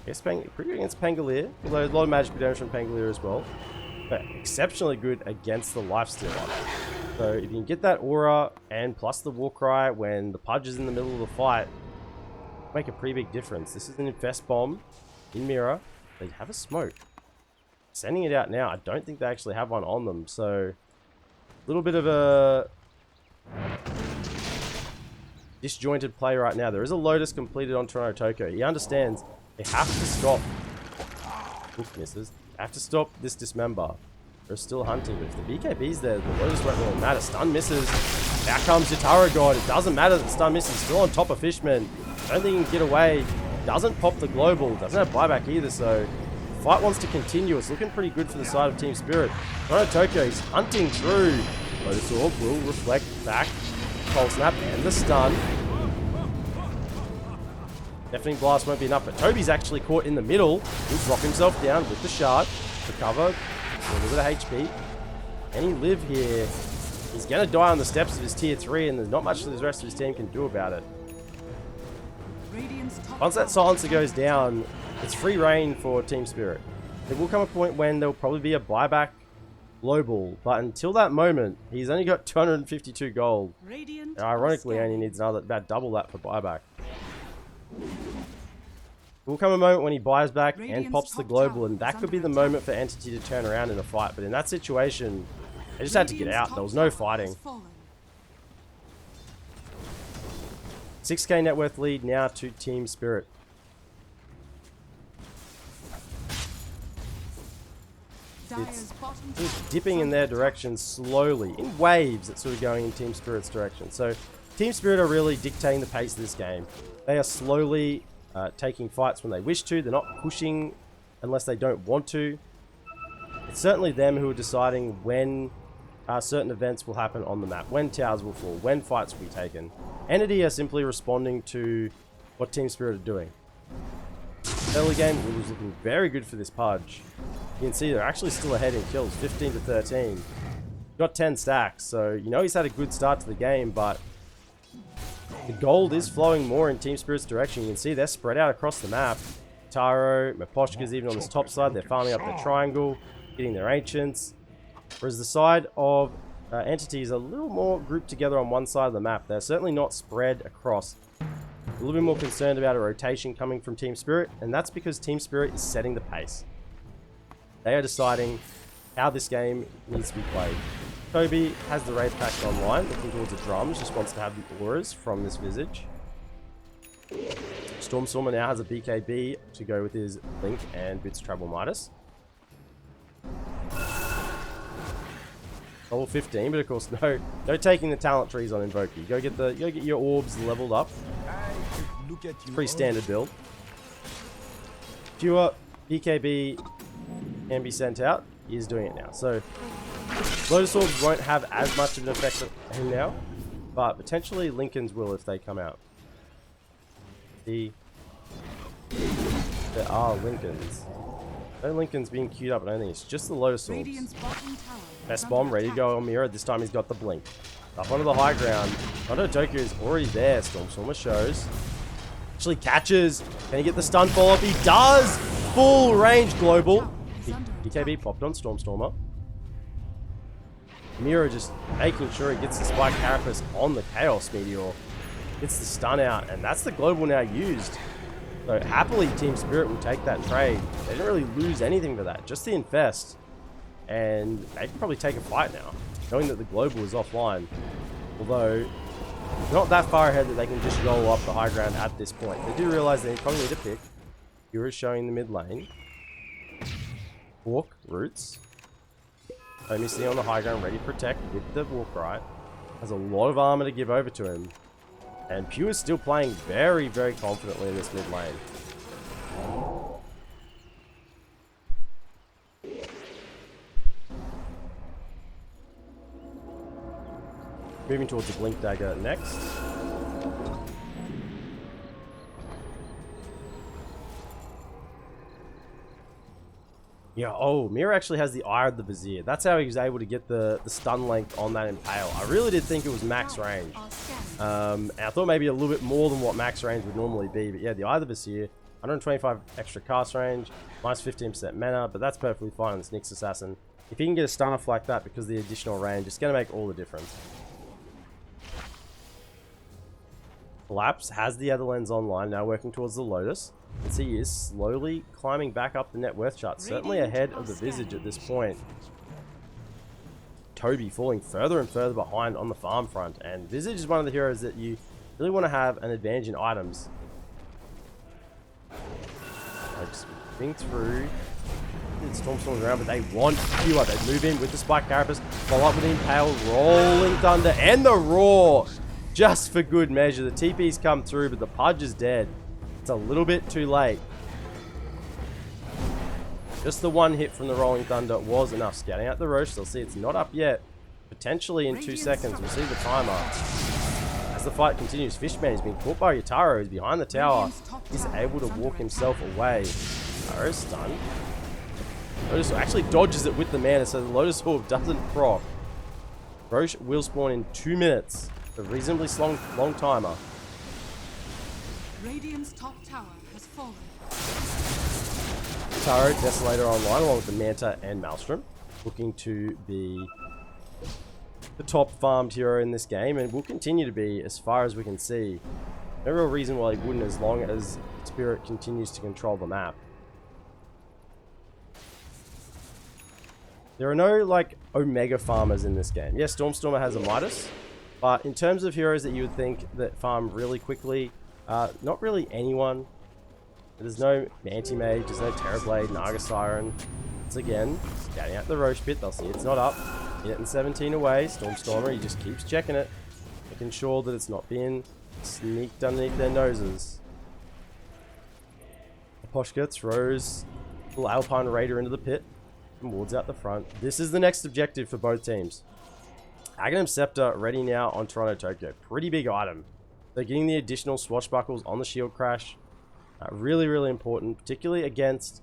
[SPEAKER 2] I guess, pretty good against Pangolier, although a lot of magic damage from Pangolier as well. But exceptionally good against the Lifestealer. So if you can get that aura and plus the Warcry when the Pudge is in the middle of the fight, make a pretty big difference. This is an Infest Bomb in Mirror. They have a smoke. Sending it out now, I don't think they actually have one on them, so a little bit of a disjointed play right now. There is a Lotus completed on Toronto Toko. He understands they have to stop. Oof, misses. They have to stop this Dismember. They're still hunting. But if the BKB's there, the Lotus won't really matter. Stun misses. Now comes Yataro God. It doesn't matter that the stun misses. Still on top of Fishman. Don't think he can get away. Doesn't pop the global. Doesn't have buyback either, so the fight wants to continue. It's looking pretty good for the side of TeamSpirit. Toronto Tokyo, he's hunting through. Lotus Orb will reflect back. Pulse Snap and the stun. Deafening Blast won't be enough, but Toby's actually caught in the middle. He'll drop himself down with the shard. Recover. A little bit of HP. Can he live here? He's going to die on the steps of his tier 3, and there's not much that the rest of his team can do about it. Once that silencer goes down, it's free reign for TeamSpirit. There will come a point when there'll probably be a buyback global, but until that moment, he's only got 252 gold. And ironically, only needs about double that for buyback. There will come a moment when he buys back and pops the global, and that could be the moment for Entity to turn around in a fight. But in that situation, they just had to get out. There was no fighting. 6k net worth lead now to TeamSpirit. It's just dipping in their direction slowly. In waves, it's sort of going in TeamSpirit's direction. So TeamSpirit are really dictating the pace of this game. They are slowly taking fights when they wish to. They're not pushing unless they don't want to. It's certainly them who are deciding when certain events will happen on the map, when towers will fall, when fights will be taken. Entity are simply responding to what TeamSpirit are doing. Early game was looking very good for this Pudge. You can see they're actually still ahead in kills, 15 to 13. Got 10 stacks, so you know he's had a good start to the game, but the gold is flowing more in TeamSpirit's direction. You can see they're spread out across the map. Taro, Maposhka's even on this top side, they're farming up their triangle, getting their ancients. Whereas the side of Entity is a little more grouped together on one side of the map. They're certainly not spread across. A little bit more concerned about a rotation coming from TeamSpirit, and that's because TeamSpirit is setting the pace. They are deciding how this game needs to be played. Toby has the Wraith Pact online, looking towards the drums, just wants to have the auras from this Visage. Stormstormer now has a BKB to go with his Link and Bits Trouble Midas. Level 15, but of course no taking the talent trees on Invoker. Go get your orbs leveled up. It's pretty standard build. Pure BKB can be sent out. He is doing it now. So Lotus Orbs won't have as much of an effect on him now, but potentially Lincoln's will if they come out. There are Lincolns. No Lincoln's being queued up, I don't think it's just the Lotus Orbs. Best bomb ready to go on Mira. This time he's got the blink. Up onto the high ground. Toronto Tokyo is already there. Stormstormer shows. Actually catches. Can he get the stun follow up? He does! Full range global. BKB popped on Stormstormer. Mira just making sure he gets the Spike Carapace on the Chaos Meteor. Gets the stun out, and that's the global now used. So happily TeamSpirit will take that trade. They didn't really lose anything for that, just the Infest. And they can probably take a fight now, knowing that the global is offline. Although, not that far ahead that they can just roll up the high ground at this point. They do realize they probably need to pick. Hero's showing the mid lane. Hawk roots. Homie sitting on the high ground, ready to protect with the Warcry. Has a lot of armor to give over to him. And Pew is still playing very, very confidently in this mid lane. Moving towards the Blink Dagger next. Yeah, oh, Mira actually has the Eye of the Vizier. That's how he was able to get the stun length on that Impale. I really did think it was max range. And I thought maybe a little bit more than what max range would normally be. But yeah, the Eye of the Vizier, 125 extra cast range, minus 15% mana, but that's perfectly fine on this Nyx Assassin. If he can get a stun off like that because of the additional range, it's going to make all the difference. Collapse has the other lens online, now working towards the Lotus. As he is slowly climbing back up the net worth chart, certainly ahead of the Visage at this point. Toby falling further and further behind on the farm front, and Visage is one of the heroes that you really want to have an advantage in items. Just moving through. Stormstorm's around, but they want Pure. They move in with the Spike Carapace, follow up with the Impale, Rolling Thunder, and the Roar. Just for good measure. The TP's come through, but the Pudge is dead. It's a little bit too late. Just the one hit from the Rolling Thunder was enough. Scouting out the Roche. They'll see it's not up yet. Potentially in 2 seconds. We'll see the timer. As the fight continues, Fishman has been caught by Yataro. He's behind the tower. He's able to walk himself away. Arrow stun. Lotus actually dodges it with the mana, so the Lotus Orb doesn't proc. Roche will spawn in 2 minutes. A reasonably long timer.
[SPEAKER 1] Radiant's top tower has fallen.
[SPEAKER 2] Taro, Desolator online along with the Manta and Maelstrom. Looking to be the top farmed hero in this game and will continue to be as far as we can see. No real reason why he wouldn't as long as Spirit continues to control the map. There are no like Omega farmers in this game. Yes, Stormstormer has a Midas, but in terms of heroes that you would think that farm really quickly, not really anyone. There's no Anti-Mage, there's no Terrorblade, Naga Siren. Once again, scouting out the Roche pit, they'll see it's not up. Minute and 17 away, Stormstormer, he just keeps checking it, making sure that it's not being sneaked underneath their noses. Poshka throws little Alpine Raider into the pit and wards out the front. This is the next objective for both teams. Aghanim Scepter ready now on Toronto Tokyo. Pretty big item. They're getting the additional swashbuckles on the shield crash. Really, really important, particularly against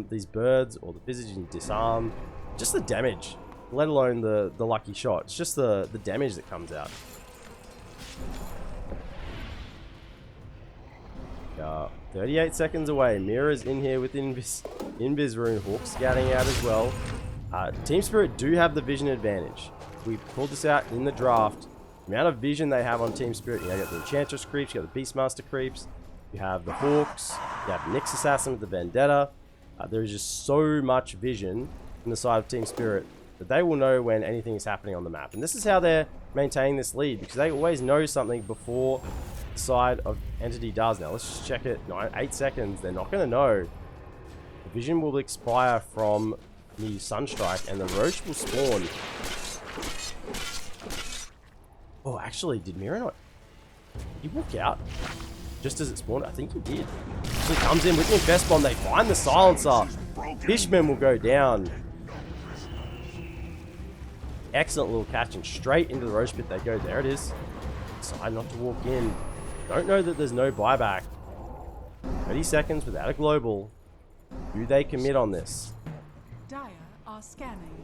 [SPEAKER 2] these birds or the Visage and disarm. Just the damage, let alone the lucky shot. It's just the damage that comes out. 38 seconds away. Mira's in here with Invis Rune. Hawk scouting out as well. TeamSpirit do have the vision advantage. We pulled this out in the draft. The amount of vision they have on TeamSpirit. You got the Enchantress creeps, you got the Beastmaster creeps, you have the Hawks, you have Nyx Assassin with the Vendetta. There is just so much vision from the side of TeamSpirit that they will know when anything is happening on the map. And this is how they're maintaining this lead, because they always know something before the side of Entity does. Now let's just check it. 8 seconds. They're not going to know. The vision will expire from the Sunstrike and the Roche will spawn. Oh, actually, did Mira not? Did he walk out just as it spawned? I think he did. So he comes in with the Infest Bomb. They find the Silencer. Fishman will go down. Excellent little catch and straight into the Roche pit they go. There it is. Decide not to walk in. Don't know that there's no buyback. 30 seconds without a global. Do they commit on this?
[SPEAKER 1] Dire are scanning.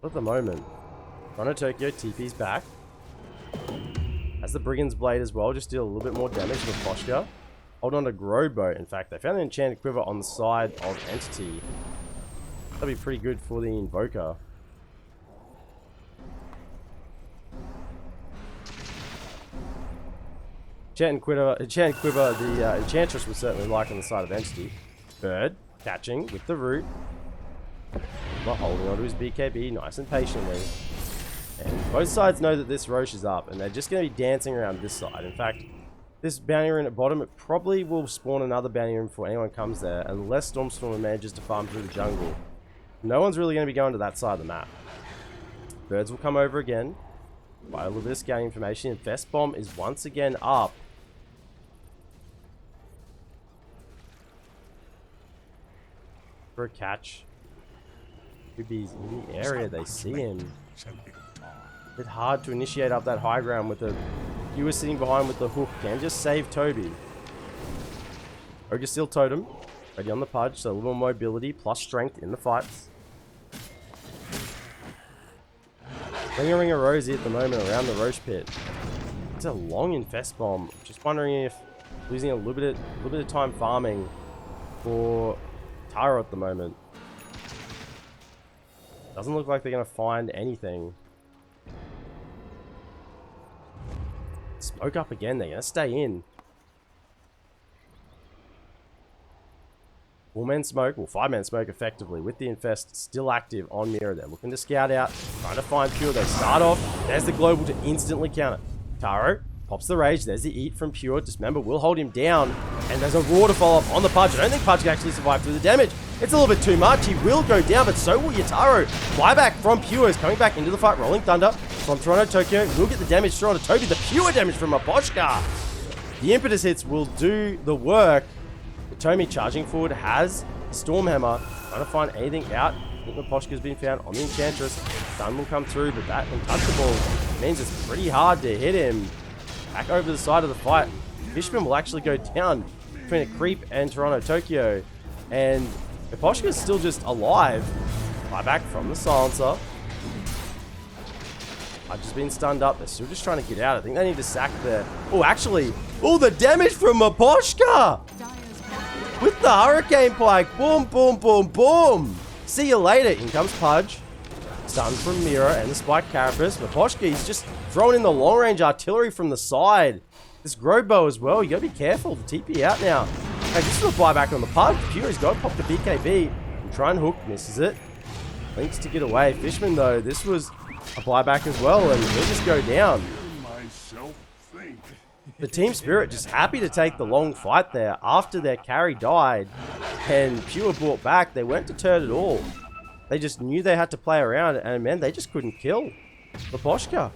[SPEAKER 2] At the moment, Toronto Tokyo TP's back. Has the Brigand's Blade as well, just deal a little bit more damage with Poshka. Hold on to Growboat. In fact, they found an Enchanted Quiver on the side of Entity. That'll be pretty good for the Invoker. Enchanted Quiver, the Enchantress would certainly like on the side of Entity. Bird, catching with the Root. Not holding onto his BKB nice and patiently. And both sides know that this Roche is up, and they're just going to be dancing around this side. In fact, this bounty rune at bottom, it probably will spawn another bounty rune before anyone comes there, unless Stormstormer manages to farm through the jungle. No one's really going to be going to that side of the map. Birds will come over again. By a little bit of scouting information, Infest Bomb is once again up. For a catch. Could be in the area, they see him. A bit hard to initiate up that high ground with the viewer sitting behind with the hook. Can just save Toby. Ogre Steel Totem. Ready on the pudge, so a little more mobility plus strength in the fights. Ring a Rosie at the moment around the Roche Pit. It's a long Infest Bomb. Just wondering if losing a little bit of time farming for Taro at the moment. Doesn't look like they're going to find anything. Smoke up again. They're going to stay in. 4-man smoke, well 5-man smoke effectively with the Infest still active on Mira. They're looking to scout out, trying to find Pure. They start off. There's the global to instantly counter. Taro pops the rage. There's the eat from Pure. Dismember will hold him down. And there's a roar to follow up on the Pudge. I don't think Pudge can actually survive through the damage. It's a little bit too much. He will go down, but so will Yataro. Flyback from Pure is coming back into the fight. Rolling Thunder from Toronto Tokyo. Will get the damage thrown to Toby. The Pure damage from Maposhka. The impetus hits will do the work. Tomi charging forward has Stormhammer. Trying to find anything out. I think Maposhka's been found on the Enchantress. Stun will come through, but that untouchable means it's pretty hard to hit him. Back over the side of the fight. Fishman will actually go down between a creep and Toronto Tokyo. And Maposhka's still just alive. Flyback from the silencer. I've just been stunned up. They're still just trying to get out. I think they need to sack there. Oh, actually. Oh, the damage from Maposhka! With the Hurricane Pike. Boom, boom, boom, boom. See you later. In comes Pudge. Stun from Mira and the Spike Carapace. Maposhka, he's just throwing in the long-range artillery from the side. This Growbow as well. You gotta be careful. The TP out now. Hey, this is a buyback on the Pudge. Fury's got to pop the BKB. And try and hook. Misses it. Links to get away. Fishman, though, this was a buyback as well. And he'll just go down. The TeamSpirit just happy to take the long fight there after their carry died and Pure brought back. They weren't deterred at all. They just knew they had to play around and man, they just couldn't kill Maposhka.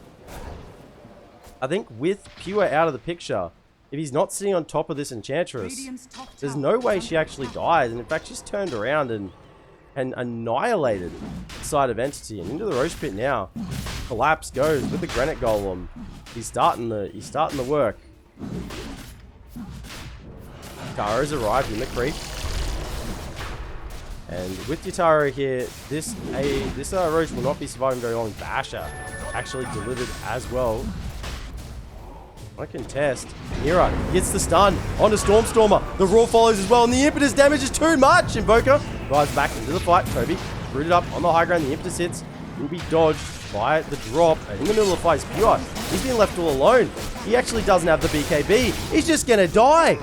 [SPEAKER 2] I think with Pure out of the picture, if he's not sitting on top of this Enchantress, there's no way she actually dies. And in fact, she's turned around and annihilated the side of Entity and into the Roche Pit now. Collapse goes with the Granite Golem. He's starting the work. Taro's arrived in the creep. And with Yataro here, this Roche will not be surviving very long. Basher actually delivered as well. I contest. Mira gets the stun onto Stormstormer. The Roar follows as well, and the impetus damage is too much. Invoker rides back into the fight. Toby rooted up on the high ground. The impetus hits will be dodged by the drop. And in the middle of the fight is Pure. He's been left all alone. He actually doesn't have the BKB. He's just going to die.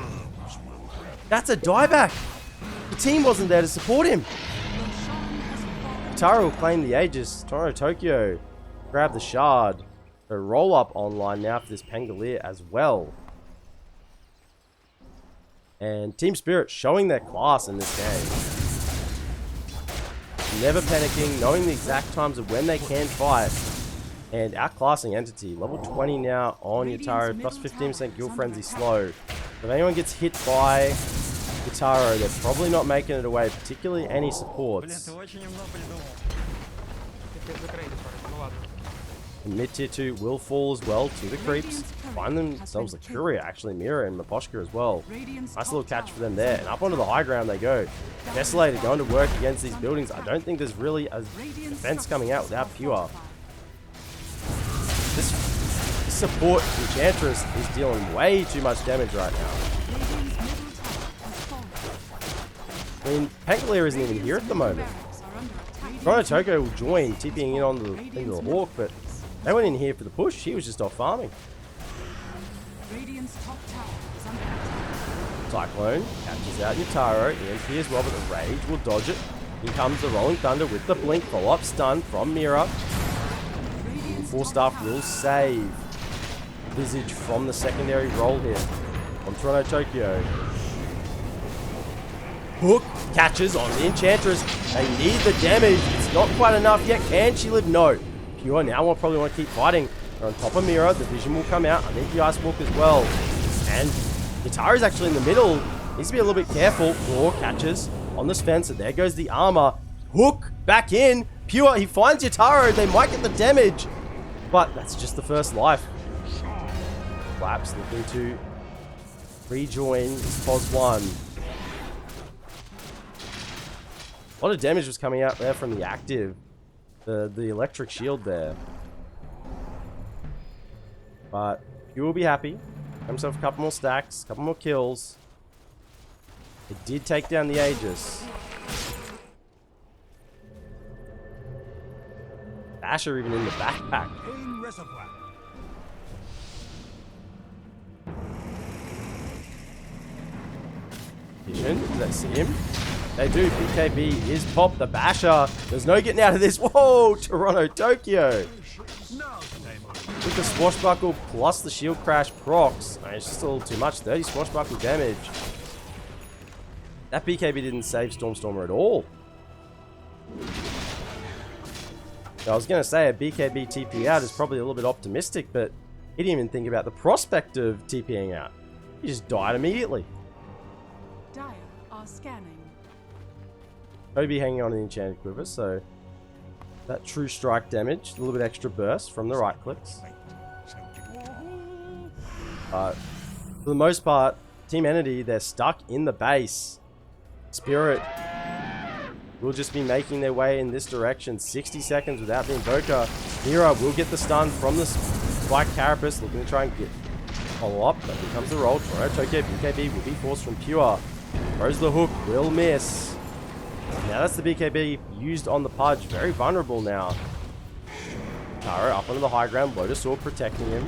[SPEAKER 2] That's a dieback. The team wasn't there to support him. Taro will claim the Aegis. Toronto Tokyo grab the shard. So roll up online now for this Pangolier as well. And TeamSpirit showing their class in this game. Never panicking, knowing the exact times of when they can fight. And outclassing Entity. Level 20 now on Yataro, plus 15% Guild Frenzy slow. If anyone gets hit by Yataro, they're probably not making it away, particularly any supports. And mid tier 2 will fall as well to the creeps. Find themselves a Courier, actually Mira and Maposhka as well. Nice little catch for them there. And up onto the high ground they go. Desolator going to work against these buildings. I don't think there's really a defense coming out without Pure. This support Enchantress is dealing way too much damage right now. I mean, Pangolier isn't even here at the moment. Toronto Tokyo will join, TPing in on into the Hawk, but they went in here for the push. He was just off farming. Cyclone catches out Yataro. EMP as well, but the Rage will dodge it. Here comes the Rolling Thunder with the Blink. Follow-up stun from Mira. 4-staff will save Visage from the secondary roll here. on Toronto Tokyo. Hook catches on the Enchantress. They need the damage. It's not quite enough yet. Can she live? No. Pure now will probably want to keep fighting. They're on top of Mira. The vision will come out. I think the Ice Walk as well. And Yataro's actually in the middle. Needs to be a little bit careful. Raw catches on this fence. And there goes the armor. Hook back in. Pure. He finds Yataro. They might get the damage. But that's just the first life. Flaps looking to rejoin Pos 1. A lot of damage was coming out there from the active. The electric shield there. But you will be happy. Got himself a couple more stacks, a couple more kills. It did take down the Aegis. Basher even in the backpack.
[SPEAKER 5] Pain reservoir.
[SPEAKER 2] Vision, did they see him? They do. BKB is popped. The Basher. There's no getting out of this. Whoa! Toronto Tokyo. With the swashbuckle plus the shield crash procs. It's just a little too much. 30 swashbuckle damage. That BKB didn't save Stormstormer at all. I was going to say a BKB TP out is probably a little bit optimistic, but he didn't even think about the prospect of TPing out. He just died immediately.
[SPEAKER 1] Dire are scanning.
[SPEAKER 2] Kobe hanging on the Enchanted Quiver, so that true strike damage, a little bit extra burst from the right clicks. But for the most part, Team Entity, they're stuck in the base. Spirit will just be making their way in this direction. 60 seconds without the Invoker. Mira will get the stun from the Spike Carapace, looking to try and get follow up, but here comes the roll. Toronto Tokyo BKB will be forced from Pure. Throws the hook, will miss. Now that's the BKB used on the Pudge. Very vulnerable now. Taro up onto the high ground. Lotus Orb protecting him.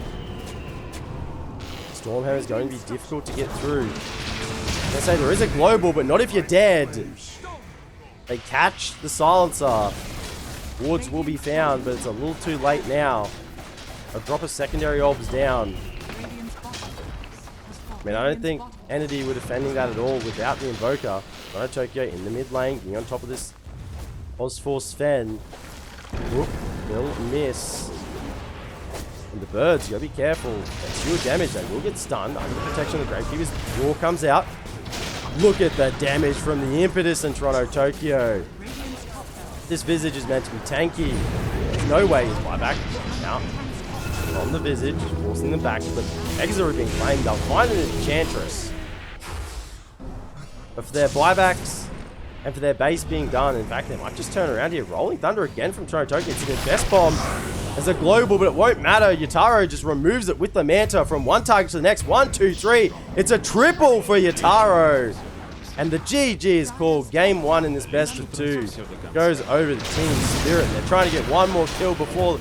[SPEAKER 2] Stormhammer is going to be difficult to get through. I'm gonna say there is a global, but not if you're dead. They catch the Silencer. Wards will be found, but it's a little too late now. A drop of secondary orbs down. I mean, I don't think Entity were defending that at all without the Invoker. Toronto Tokyo in the mid lane, getting on top of this Osfor Sven. Whoop, will miss. And the birds, you gotta be careful. That's your damage, they will get stunned under the protection of the Gravekeepers. War comes out. Look at the damage from the Impetus in Toronto Tokyo. This Visage is meant to be tanky. There's no way he's buyback. Now, from the Visage, forcing them back, but Megas are being claimed. They'll find an Enchantress. But for their buybacks and for their base being done, in fact, they might just turn around here. Rolling Thunder again from Toronto Tokyo. It's an Invest Bomb. There's a global, but it won't matter. Yataro just removes it with the Manta from one target to the next. 1, 2, 3. It's a triple for Yataro. And the GG is called. Game 1 in this best of 2 goes over the Team Spirit. They're trying to get one more kill before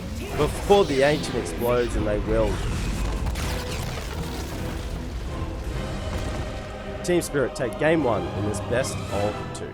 [SPEAKER 2] the Ancient explodes, and they will. Team Spirit take game 1 in this best of 2.